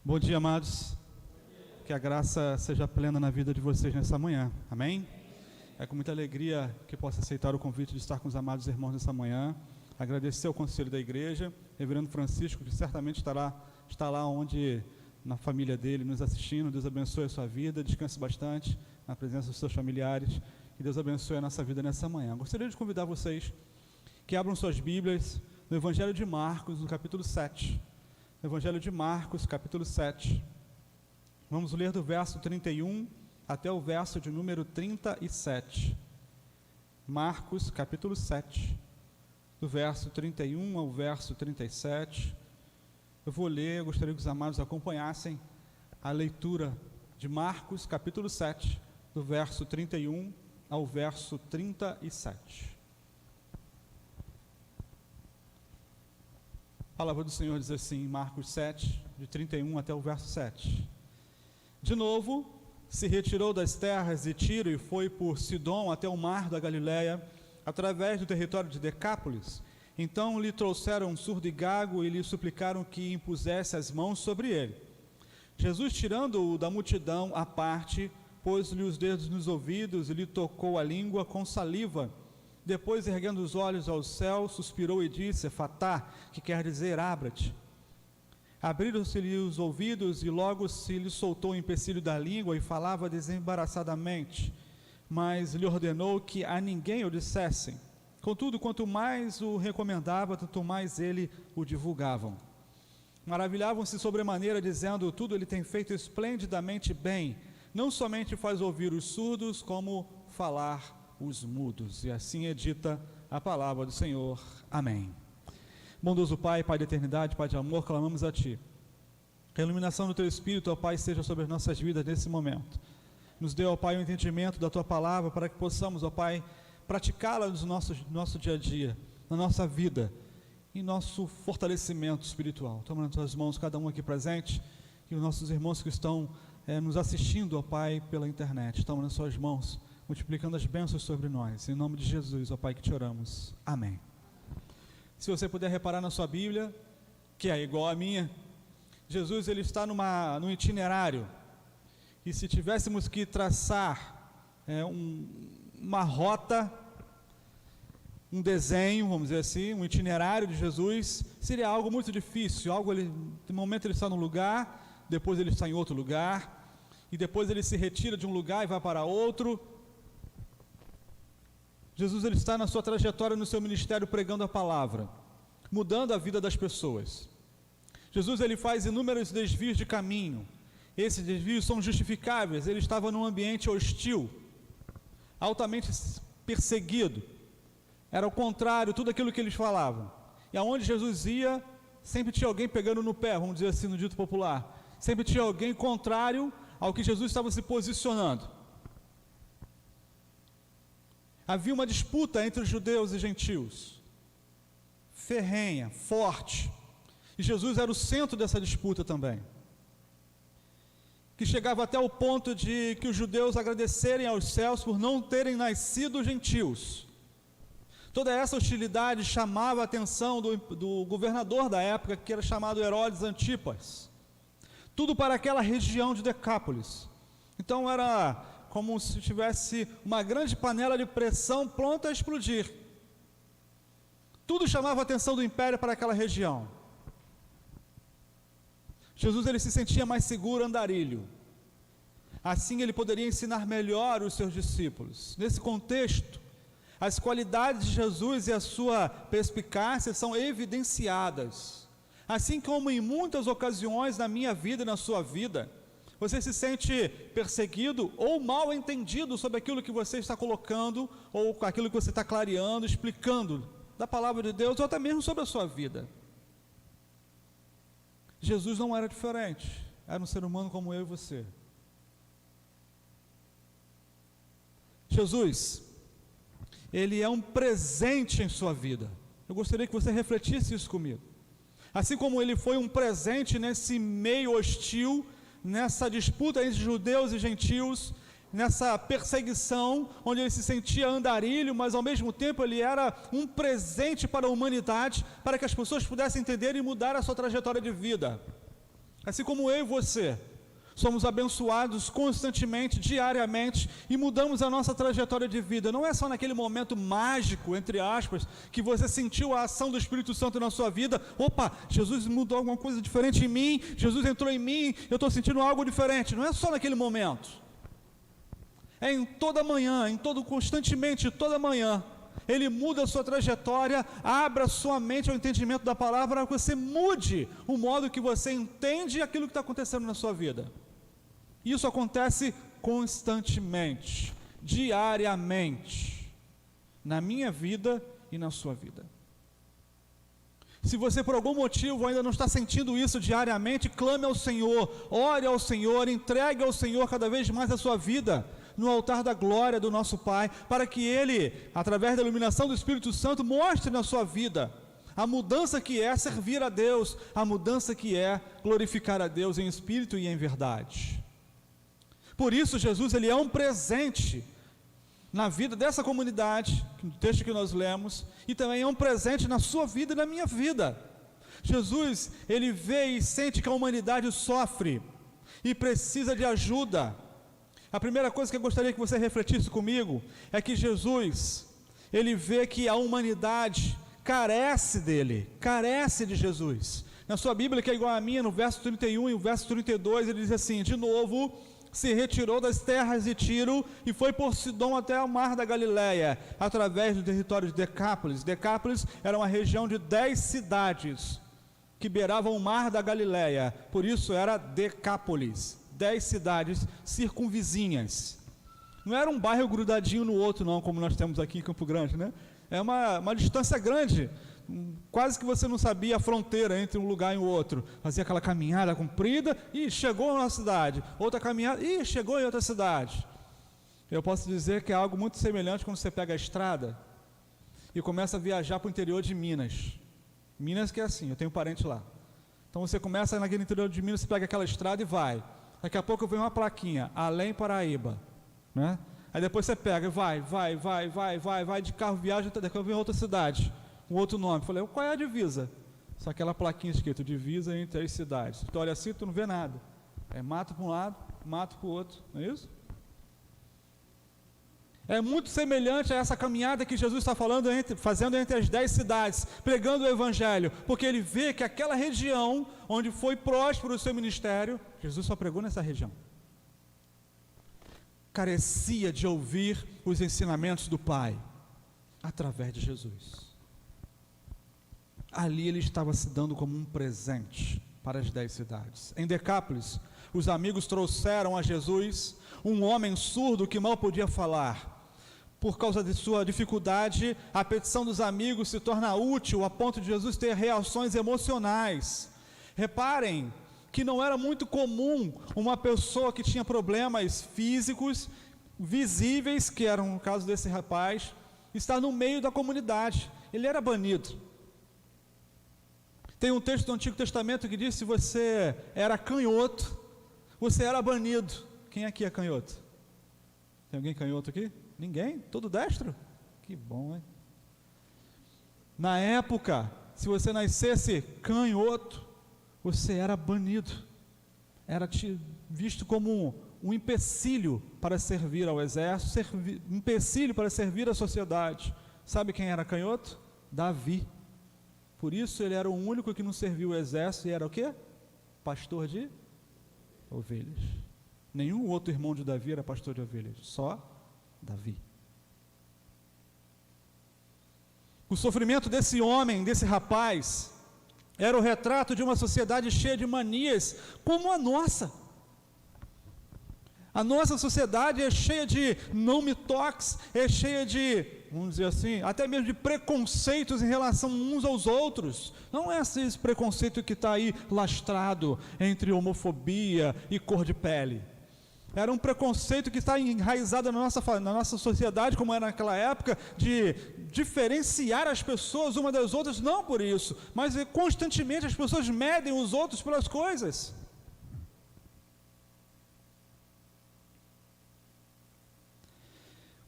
Bom dia, amados. Que a graça seja plena na vida de vocês nessa manhã. Amém? É com muita alegria que posso aceitar o convite de estar com os amados irmãos nessa manhã. Agradecer ao conselho da igreja, reverendo Francisco, que certamente está lá onde, na família dele, nos assistindo. Deus abençoe a sua vida, descanse bastante na presença dos seus familiares. Que Deus abençoe a nossa vida nessa manhã. Gostaria de convidar vocês que abram suas Bíblias no Evangelho de Marcos, no capítulo 7. Evangelho de Marcos, capítulo 7. Vamos ler do verso 31 até o verso de número 37. Marcos, capítulo 7, do verso 31 ao verso 37. Eu vou ler, eu gostaria que os amados acompanhassem a leitura de Marcos, capítulo 7, do verso 31 ao verso 37. A palavra do Senhor diz assim, Marcos 7, de 31 até o verso 7. De novo, se retirou das terras de Tiro e foi por Sidom até o mar da Galileia, através do território de Decápolis. Então lhe trouxeram um surdo e gago e lhe suplicaram que impusesse as mãos sobre ele. Jesus, tirando-o da multidão à parte, pôs-lhe os dedos nos ouvidos e lhe tocou a língua com saliva. Depois, erguendo os olhos ao céu, suspirou e disse, Efatá, que quer dizer, abra-te. Abriram-se-lhe os ouvidos e logo se lhe soltou o empecilho da língua e falava desembaraçadamente, mas lhe ordenou que a ninguém o dissessem. Contudo, quanto mais o recomendava, tanto mais ele o divulgavam. Maravilhavam-se sobremaneira, dizendo, tudo ele tem feito esplendidamente bem, não somente faz ouvir os surdos, como falar os mudos. E assim é dita a palavra do Senhor. Amém. Bondoso Pai, Pai da eternidade, Pai de amor, clamamos a Ti. Que a iluminação do Teu Espírito, ó Pai, seja sobre as nossas vidas nesse momento. Nos dê, ó Pai, o entendimento da Tua palavra, para que possamos, ó Pai, praticá-la no nosso dia a dia, na nossa vida, em nosso fortalecimento espiritual. Toma nas Tuas mãos cada um aqui presente, e os nossos irmãos que estão nos assistindo, ó Pai, pela internet. Toma nas Suas mãos, multiplicando as bênçãos sobre nós. Em nome de Jesus, ó Pai, que te oramos. Amém. Se você puder reparar na sua Bíblia, que é igual à minha, Jesus ele está num itinerário. E se tivéssemos que traçar uma rota, um desenho, vamos dizer assim, um itinerário de Jesus, seria algo muito difícil. De momento ele está num lugar, depois ele está em outro lugar, e depois ele se retira de um lugar e vai para outro. Jesus ele está na sua trajetória, no seu ministério, pregando a palavra, mudando a vida das pessoas. Jesus ele faz inúmeros desvios de caminho. Esses desvios são justificáveis. Ele estava num ambiente hostil, altamente perseguido. Era o contrário, tudo aquilo que eles falavam. E aonde Jesus ia, sempre tinha alguém pegando no pé, vamos dizer assim, no dito popular. Sempre tinha alguém contrário ao que Jesus estava se posicionando. Havia uma disputa entre os judeus e gentios, ferrenha, forte, e Jesus era o centro dessa disputa também, que chegava até o ponto de que os judeus agradecerem aos céus por não terem nascido gentios. Toda essa hostilidade chamava a atenção do governador da época, que era chamado Herodes Antipas, tudo para aquela região de Decápolis. Então era como se tivesse uma grande panela de pressão pronta a explodir. Tudo chamava a atenção do império para aquela região. Jesus ele se sentia mais seguro, andarilho. Assim ele poderia ensinar melhor os seus discípulos. Nesse contexto, as qualidades de Jesus e a sua perspicácia são evidenciadas. Assim como em muitas ocasiões na minha vida e na sua vida, você se sente perseguido ou mal entendido sobre aquilo que você está colocando, ou aquilo que você está clareando, explicando da palavra de Deus, ou até mesmo sobre a sua vida. Jesus não era diferente, era um ser humano como eu e você. Jesus, ele é um presente em sua vida. Eu gostaria que você refletisse isso comigo. Assim como ele foi um presente nesse meio hostil, nessa disputa entre judeus e gentios, nessa perseguição, onde ele se sentia andarilho, mas ao mesmo tempo ele era um presente para a humanidade, para que as pessoas pudessem entender e mudar a sua trajetória de vida. Assim como eu e você, somos abençoados constantemente, diariamente, e mudamos a nossa trajetória de vida. Não é só naquele momento mágico, entre aspas, que você sentiu a ação do Espírito Santo na sua vida. Opa, Jesus mudou alguma coisa diferente em mim, Jesus entrou em mim, eu estou sentindo algo diferente. Não é só naquele momento. É em toda manhã, constantemente, toda manhã. Ele muda a sua trajetória, abra sua mente ao entendimento da palavra, para que você mude o modo que você entende aquilo que está acontecendo na sua vida. Isso acontece constantemente, diariamente, na minha vida e na sua vida. Se você por algum motivo ainda não está sentindo isso diariamente, clame ao Senhor, ore ao Senhor, entregue ao Senhor cada vez mais a sua vida, no altar da glória do nosso Pai, para que Ele, através da iluminação do Espírito Santo, mostre na sua vida a mudança que é servir a Deus, a mudança que é glorificar a Deus em espírito e em verdade. Por isso Jesus, Ele é um presente na vida dessa comunidade, no texto que nós lemos, e também é um presente na sua vida e na minha vida. Jesus, Ele vê e sente que a humanidade sofre e precisa de ajuda. A primeira coisa que eu gostaria que você refletisse comigo é que Jesus, Ele vê que a humanidade carece dele, carece de Jesus. Na sua Bíblia, que é igual à minha, no verso 31 e o verso 32, ele diz assim: de novo, se retirou das terras de Tiro e foi por Sidom até o mar da Galileia, através do território de Decápolis. Decápolis era uma região de 10 cidades que beiravam o mar da Galileia, por isso era Decápolis. 10 cidades circunvizinhas. Não era um bairro grudadinho no outro, não, como nós temos aqui em Campo Grande, né? É uma distância grande, quase que você não sabia a fronteira entre um lugar e o outro. Fazia aquela caminhada comprida, e chegou na cidade. Outra caminhada, e chegou em outra cidade. Eu posso dizer que é algo muito semelhante quando você pega a estrada e começa a viajar para o interior de Minas. Minas que é assim, eu tenho parente lá. Então você começa naquele interior de Minas, você pega aquela estrada e vai. Daqui a pouco vem uma plaquinha, Além Paraíba, né? Aí depois você pega e vai de carro, viaja, daqui a pouco vem outra cidade, um outro nome. Falei, qual é a divisa? Só aquela plaquinha escrita, divisa entre as cidades. Tu olha assim, tu não vê nada. É mato para um lado, mato para o outro, não é isso? É muito semelhante a essa caminhada que Jesus está fazendo entre as 10 cidades, pregando o Evangelho, porque Ele vê que aquela região, onde foi próspero o seu ministério, Jesus só pregou nessa região, carecia de ouvir os ensinamentos do Pai, através de Jesus. Ali Ele estava se dando como um presente para as 10 cidades. Em Decápolis, os amigos trouxeram a Jesus um homem surdo que mal podia falar. Por causa de sua dificuldade, a petição dos amigos se torna útil a ponto de Jesus ter reações emocionais. Reparem que não era muito comum uma pessoa que tinha problemas físicos, visíveis, que era o caso desse rapaz, estar no meio da comunidade. Ele era banido. Tem um texto do Antigo Testamento que diz: se você era canhoto, você era banido. Quem aqui é canhoto? Tem alguém canhoto aqui? Ninguém? Todo destro? Que bom, hein? Na época, se você nascesse canhoto, você era banido. Era visto como um empecilho para servir ao exército, empecilho para servir à sociedade. Sabe quem era canhoto? Davi. Por isso ele era o único que não serviu o exército e era o quê? Pastor de ovelhas. Nenhum outro irmão de Davi era pastor de ovelhas, só Davi. O sofrimento desse homem, desse rapaz, era o retrato de uma sociedade cheia de manias, como a nossa. A nossa sociedade é cheia de não me toques, é cheia de, vamos dizer assim, até mesmo de preconceitos em relação uns aos outros. Não é esse preconceito que está aí lastrado entre homofobia e cor de pele. Era um preconceito que está enraizado na nossa sociedade, como era naquela época, de diferenciar as pessoas umas das outras, não por isso, mas constantemente as pessoas medem os outros pelas coisas.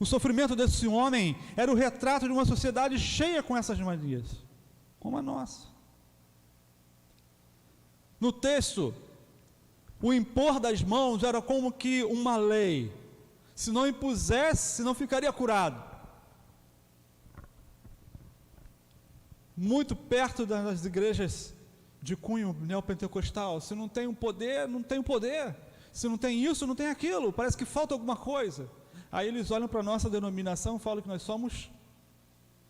O sofrimento desse homem era o retrato de uma sociedade cheia com essas manias, como a nossa. No texto, o impor das mãos era como que uma lei. Se não impusesse, não ficaria curado. Muito perto das igrejas de cunho neopentecostal, se não tem um poder, não tem um poder. Se não tem isso, não tem aquilo. Parece que falta alguma coisa. Aí eles olham para a nossa denominação e falam que nós somos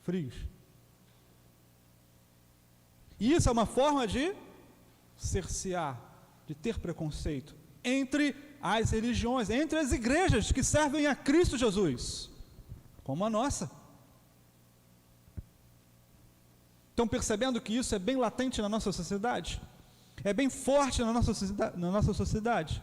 frios. E isso é uma forma de cercear, de ter preconceito entre as religiões, entre as igrejas que servem a Cristo Jesus, como a nossa. Estão percebendo que isso é bem latente na nossa sociedade? É bem forte na nossa sociedade.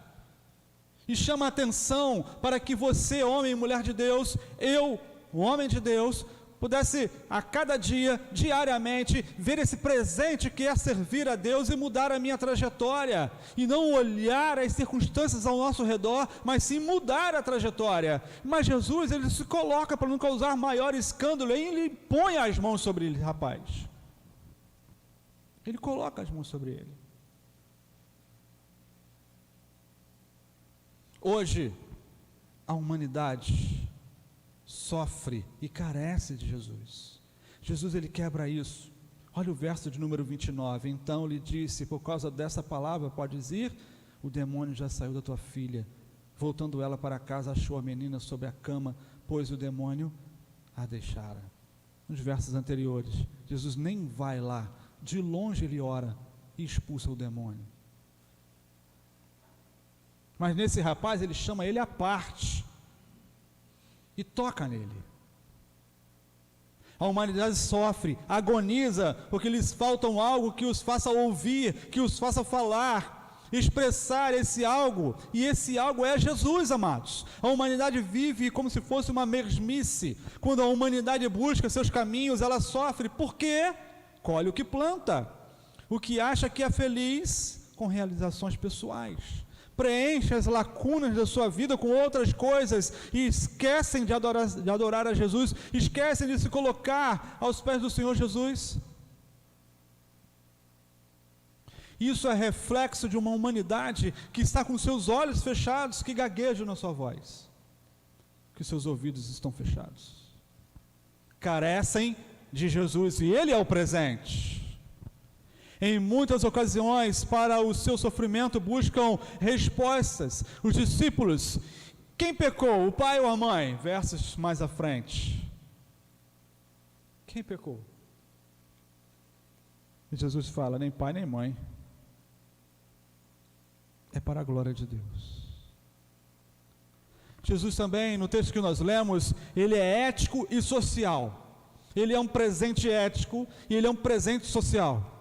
E chama a atenção para que você, homem e mulher de Deus, eu, o homem de Deus, pudesse a cada dia, diariamente, ver esse presente que é servir a Deus e mudar a minha trajetória, e não olhar as circunstâncias ao nosso redor, mas sim mudar a trajetória. Mas Jesus, ele se coloca para não causar maior escândalo, e ele põe as mãos sobre ele, rapaz. Ele coloca as mãos sobre ele. Hoje, a humanidade sofre e carece de Jesus. Jesus, ele quebra isso. Olha o verso de número 29. Então lhe disse: por causa dessa palavra podes ir, o demônio já saiu da tua filha. Voltando ela para casa, achou a menina sobre a cama, pois o demônio a deixara. Nos versos anteriores, Jesus nem vai lá, de longe ele ora e expulsa o demônio. Mas nesse rapaz, ele chama ele à parte e toca nele. A humanidade sofre, agoniza, porque lhes falta algo que os faça ouvir, que os faça falar, expressar esse algo, e esse algo é Jesus, amados. A humanidade vive como se fosse uma mesmice. Quando a humanidade busca seus caminhos, ela sofre, porque colhe o que planta, o que acha que é feliz com realizações pessoais. Preenche as lacunas da sua vida com outras coisas e esquecem de adorar a Jesus, esquecem de se colocar aos pés do Senhor Jesus. Isso é reflexo de uma humanidade que está com seus olhos fechados, que gaguejam na sua voz, que seus ouvidos estão fechados, carecem de Jesus, e Ele é o presente. Em muitas ocasiões, para o seu sofrimento, buscam respostas. Os discípulos: quem pecou, o pai ou a mãe? Versos mais à frente. Quem pecou? E Jesus fala: nem pai nem mãe. É para a glória de Deus. Jesus também, no texto que nós lemos, ele é ético e social. Ele é um presente ético e ele é um presente social.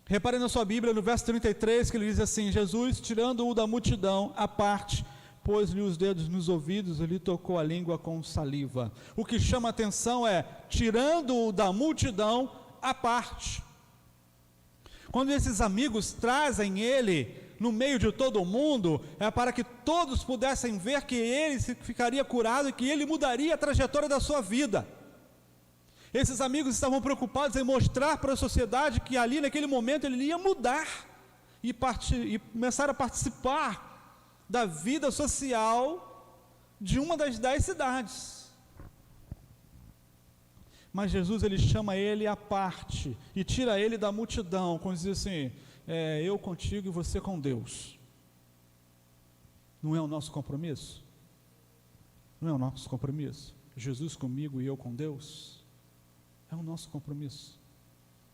Repare na sua Bíblia, no verso 33, que ele diz assim: Jesus, tirando-o da multidão à parte, pôs-lhe os dedos nos ouvidos e lhe tocou a língua com saliva. O que chama a atenção é, tirando-o da multidão à parte. Quando esses amigos trazem ele no meio de todo mundo, é para que todos pudessem ver que ele ficaria curado e que ele mudaria a trajetória da sua vida. Esses amigos estavam preocupados em mostrar para a sociedade que ali naquele momento ele ia mudar e começar a participar da vida social de uma das 10 cidades. Mas Jesus, ele chama ele à parte e tira ele da multidão, quando diz assim: eu contigo e você com Deus. Não é o nosso compromisso? Não é o nosso compromisso? Jesus comigo e eu com Deus? É o nosso compromisso.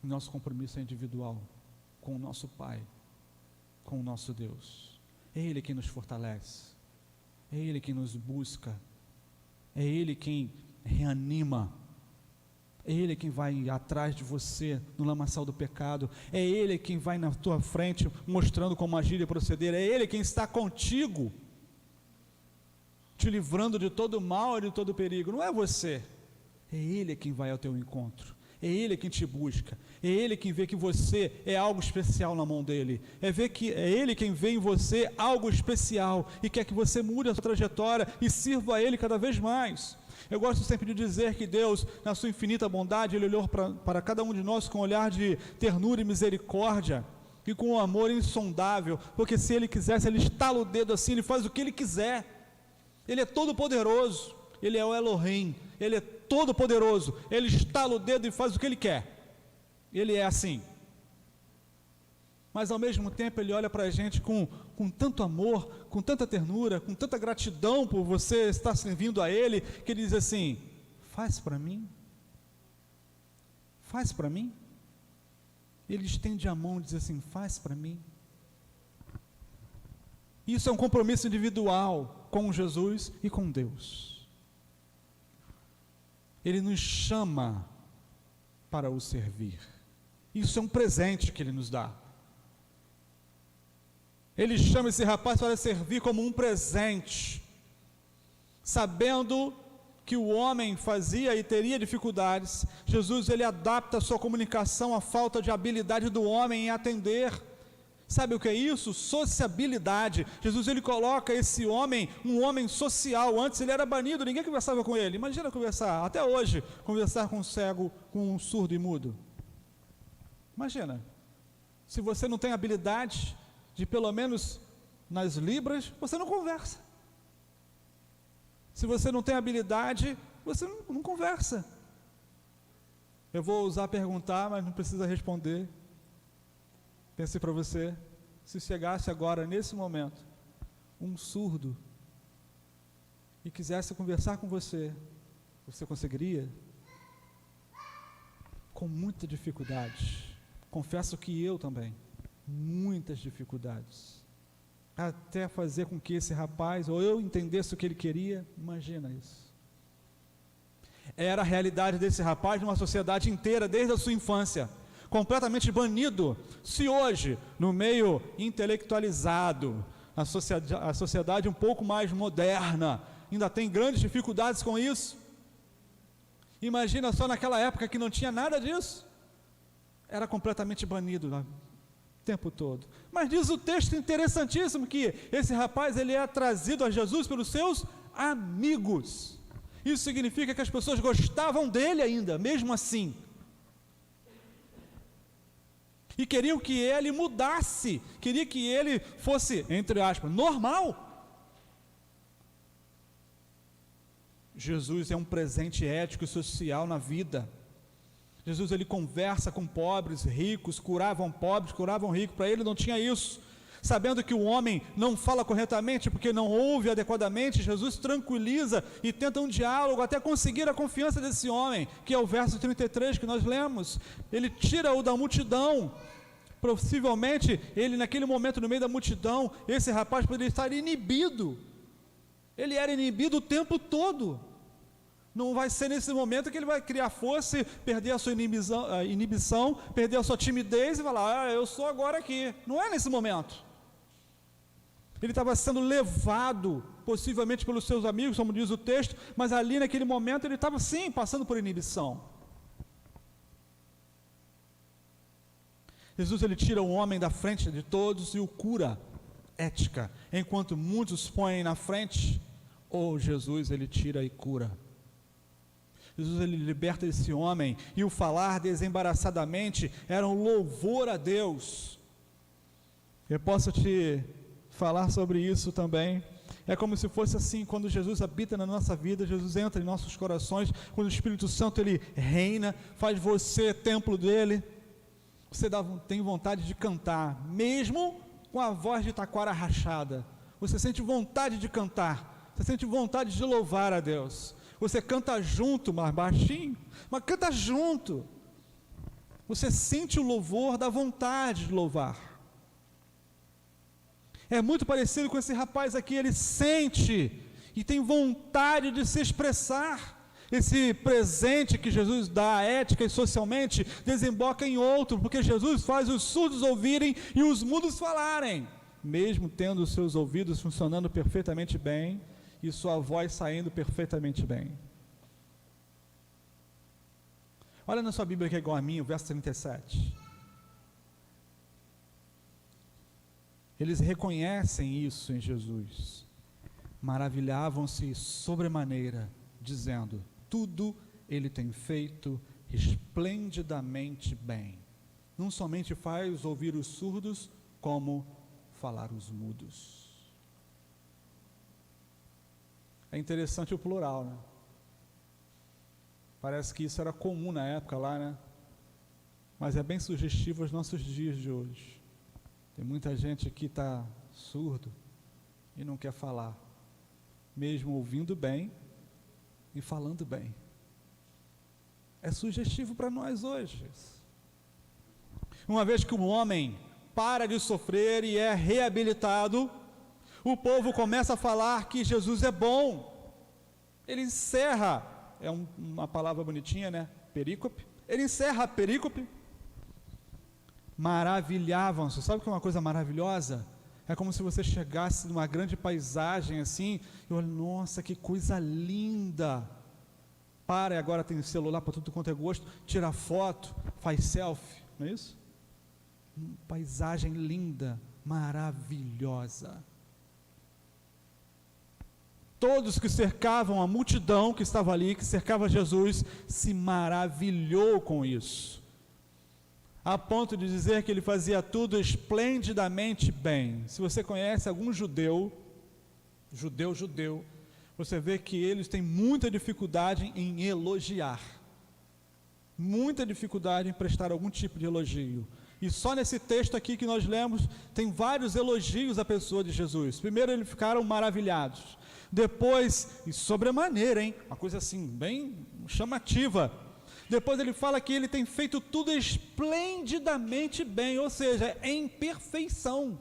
O nosso compromisso é individual, com o nosso Pai, com o nosso Deus. É Ele quem nos fortalece, é Ele quem nos busca, é Ele quem reanima, é Ele quem vai atrás de você no lamaçal do pecado, é Ele quem vai na tua frente mostrando como agir e proceder, é Ele quem está contigo, te livrando de todo mal e de todo perigo. Não é você. É Ele quem vai ao teu encontro, é Ele quem te busca, é Ele quem vê que você é algo especial na mão dEle, é Ele quem vê em você algo especial e quer que você mude a sua trajetória e sirva a Ele cada vez mais. Eu gosto sempre de dizer que Deus, na sua infinita bondade, Ele olhou para cada um de nós com um olhar de ternura e misericórdia, e com um amor insondável, porque se ele quisesse, ele estala o dedo assim, ele faz o que ele quiser. Ele é todo poderoso, ele é o Elohim, ele é todo poderoso, ele estala o dedo e faz o que ele quer. Ele é assim. Mas ao mesmo tempo ele olha para a gente com tanto amor, com tanta ternura, com tanta gratidão por você estar servindo a ele, que ele diz assim: faz para mim, faz para mim. Ele estende a mão e diz assim: faz para mim. Isso é um compromisso individual com Jesus e com Deus. Ele nos chama para o servir. Isso é um presente que ele nos dá. Ele chama esse rapaz para servir como um presente, sabendo que o homem fazia e teria dificuldades. Jesus, ele adapta a sua comunicação à falta de habilidade do homem em atender. Sabe o que é isso? Sociabilidade. Jesus, ele coloca esse homem, um homem social. Antes ele era banido, ninguém conversava com ele. Imagina conversar, até hoje, conversar com um cego, com um surdo e mudo. Imagina, se você não tem habilidade de pelo menos nas libras, você não conversa. Se você não tem habilidade, você não conversa. Eu vou usar perguntar, mas não precisa responder. Pense para você, se chegasse agora, nesse momento, um surdo e quisesse conversar com você, você conseguiria? Com muita dificuldade. Confesso que eu também, muitas dificuldades. Até fazer com que esse rapaz, ou eu entendesse o que ele queria, imagina isso. Era a realidade desse rapaz numa sociedade inteira, desde a sua infância. Completamente banido. Se hoje, no meio intelectualizado, a sociedade um pouco mais moderna, ainda tem grandes dificuldades com isso, imagina só naquela época que não tinha nada disso, era completamente banido o tempo todo. Mas diz o texto interessantíssimo que esse rapaz, ele é trazido a Jesus pelos seus amigos. Isso significa que as pessoas gostavam dele ainda, mesmo assim, e queriam que ele mudasse, queriam que ele fosse, entre aspas, normal. Jesus é um presente ético e social na vida. Jesus, ele conversa com pobres, ricos, curavam pobres, curavam ricos. Para ele não tinha isso. Sabendo que o homem não fala corretamente porque não ouve adequadamente, Jesus tranquiliza e tenta um diálogo até conseguir a confiança desse homem, que é o verso 33 que nós lemos. Ele tira-o da multidão. Possivelmente, ele naquele momento no meio da multidão, esse rapaz poderia estar inibido. Ele era inibido o tempo todo. Não vai ser nesse momento que ele vai criar força, perder a sua inibição, perder a sua timidez e falar: eu sou agora aqui. Não é nesse momento. Ele estava sendo levado, possivelmente pelos seus amigos, como diz o texto, mas ali naquele momento ele estava sim, passando por inibição. Jesus, ele tira o homem da frente de todos e o cura, ética, enquanto muitos põem na frente, Jesus, ele tira e cura. Jesus, ele liberta esse homem, e o falar desembaraçadamente era um louvor a Deus. Eu posso te falar sobre isso também. É como se fosse assim, quando Jesus habita na nossa vida, Jesus entra em nossos corações, quando o Espírito Santo, ele reina, faz você templo dele, você tem vontade de cantar, mesmo com a voz de taquara rachada, você sente vontade de cantar, você sente vontade de louvar a Deus. Você canta junto, mais baixinho, mas canta junto. Você sente o louvor, dá vontade de louvar. É muito parecido com esse rapaz aqui, ele sente e tem vontade de se expressar. Esse presente que Jesus dá, ética e socialmente, desemboca em outro, porque Jesus faz os surdos ouvirem e os mudos falarem, mesmo tendo os seus ouvidos funcionando perfeitamente bem, e sua voz saindo perfeitamente bem. Olha na sua Bíblia que é igual a mim, o verso 37. Eles reconhecem isso em Jesus, maravilhavam-se sobremaneira, dizendo: tudo ele tem feito esplendidamente bem. não somente faz ouvir os surdos, como falar os mudos. É interessante o plural, né? Parece que isso era comum na época lá, né? Mas é bem sugestivo aos nossos dias de hoje. Tem muita gente que está surdo e não quer falar, mesmo ouvindo bem e falando bem. É sugestivo para nós hoje. Uma vez que o homem para de sofrer e é reabilitado, o povo começa a falar que Jesus é bom. Ele encerra, é uma palavra bonitinha, né? Perícope. Ele encerra a perícope. Maravilhavam-se. Sabe o que é uma coisa maravilhosa? É como se você chegasse numa grande paisagem assim, e olha, nossa, que coisa linda. Para, e agora tem celular para tudo quanto é gosto, tira foto, faz selfie, não é isso? Paisagem linda, maravilhosa. Todos que cercavam a multidão que estava ali, que cercava Jesus, se maravilhou com isso, a ponto de dizer que ele fazia tudo esplendidamente bem. Se você conhece algum judeu, você vê que eles têm muita dificuldade em elogiar, muita dificuldade em prestar algum tipo de elogio. E só nesse texto aqui que nós lemos, tem vários elogios à pessoa de Jesus. Primeiro eles ficaram maravilhados, depois, e sobremaneira, uma coisa assim, bem chamativa, depois ele fala que ele tem feito tudo esplendidamente bem, ou seja, em perfeição.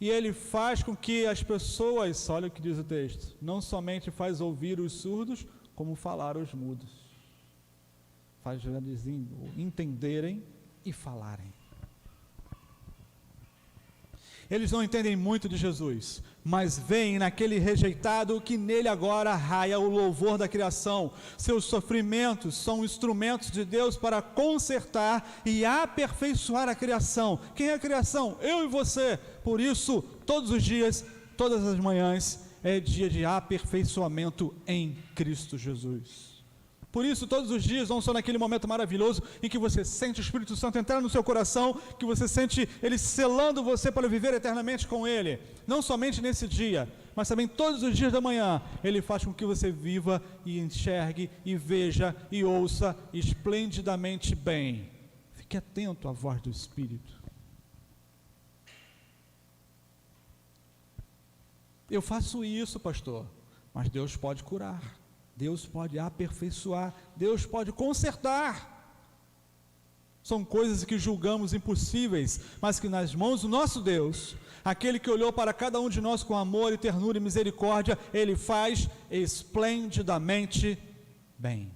E ele faz com que as pessoas, olha o que diz o texto, não somente faz ouvir os surdos, como falar os mudos. Faz eles entenderem e falarem. Eles não entendem muito de Jesus, mas veem naquele rejeitado que nele agora raia o louvor da criação. Seus sofrimentos são instrumentos de Deus para consertar e aperfeiçoar a criação. Quem é a criação? Eu e você. Por isso, todos os dias, todas as manhãs, é dia de aperfeiçoamento em Cristo Jesus. Por isso, todos os dias, não só naquele momento maravilhoso em que você sente o Espírito Santo entrar no seu coração, que você sente Ele selando você para viver eternamente com Ele, não somente nesse dia, mas também todos os dias da manhã, Ele faz com que você viva e enxergue e veja e ouça esplendidamente bem. Fique atento à voz do Espírito. Eu faço isso, pastor, mas Deus pode curar. Deus pode aperfeiçoar, Deus pode consertar. São coisas que julgamos impossíveis, mas que nas mãos do nosso Deus, aquele que olhou para cada um de nós com amor e ternura e misericórdia, Ele faz esplendidamente bem.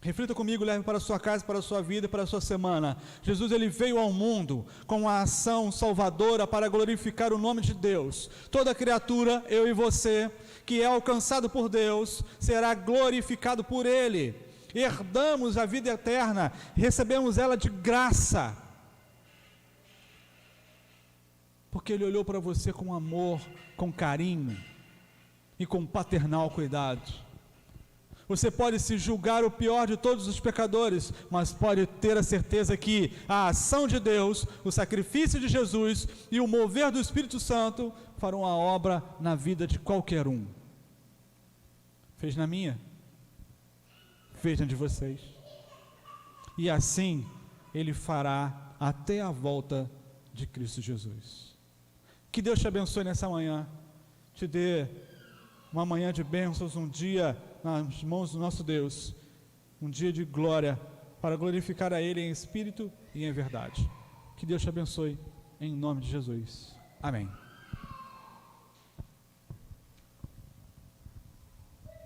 Reflita comigo, leve para a sua casa, para a sua vida e para a sua semana. Jesus, Ele veio ao mundo com a ação salvadora para glorificar o nome de Deus. Toda criatura, eu e você, que é alcançado por Deus, será glorificado por Ele. Herdamos a vida eterna, recebemos ela de graça, porque Ele olhou para você com amor, com carinho e com paternal cuidado. Você pode se julgar o pior de todos os pecadores, mas pode ter a certeza que a ação de Deus, o sacrifício de Jesus e o mover do Espírito Santo farão a obra na vida de qualquer um. Fez na minha, fez na de vocês. E assim Ele fará até a volta de Cristo Jesus. Que Deus te abençoe nessa manhã, te dê uma manhã de bênçãos, um dia nas mãos do nosso Deus, um dia de glória, para glorificar a Ele em espírito e em verdade. Que Deus te abençoe, em nome de Jesus. Amém.